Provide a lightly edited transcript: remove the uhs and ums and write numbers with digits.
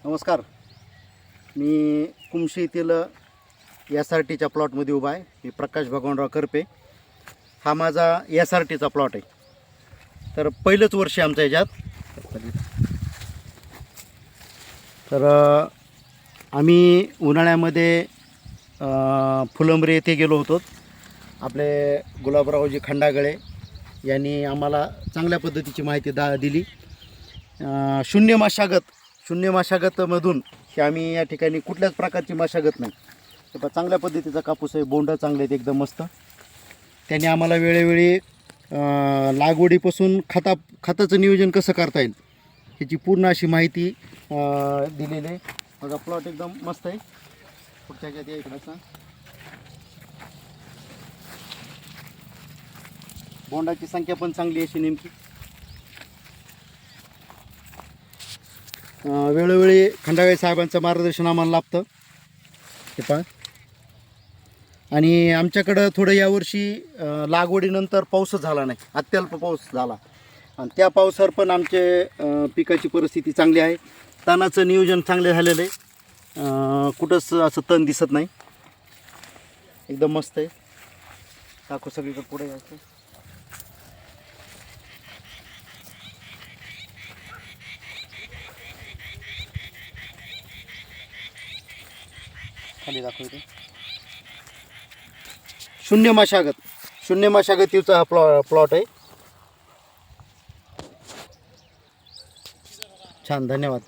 नमस्कार. मी कुमशी येथील SRTच्या प्लॉटमध्ये उभा आहे. मी प्रकाश भगवानराव करपे. हा माझा SRTचा प्लॉट आहे. तर पहिलंच वर्ष आमचं याच्यात. तर आम्ही उन्हाळ्यामध्ये फुलंब्री येथे गेलो होतो. आपले गुलाबरावजी खंडागळे यांनी आम्हाला चांगल्या पद्धतीची माहिती दिली. शून्य मशागतमधून की आम्ही या ठिकाणी कुठल्याच प्रकारची मशागत नाही. ते पण चांगल्या पद्धतीचा कापूस आहे. बोंड चांगले आहेत एकदम मस्त. त्यांनी आम्हाला वेळोवेळी लागवडीपासून खताचं नियोजन कसं करता येईल ह्याची पूर्ण अशी माहिती दिलेली आहे. बघा प्लॉट एकदम मस्त आहे. पुढच्या ह्याच्यात या इकडचा बोंडाची संख्या पण चांगली अशी नेमकी. वेळोवेळी खंडागळे साहेबांचं मार्गदर्शन आम्हाला लाभतं. हे पहा. आणि आमच्याकडं थोडं यावर्षी लागवडीनंतर पाऊसच झाला नाही, अत्यल्प पाऊस झाला. आणि त्या पावसावर पण आमचे पिकाची परिस्थिती चांगली आहे. तणाचं नियोजन चांगले झालेलं आहे. कुठंच असं तण दिसत नाही. एकदम मस्त आहे. टाकू सगळीकडे पुढे यायचं. खाली दाखवतो. शून्य मशागतीचा हा प्लॉट आहे. छान, धन्यवाद.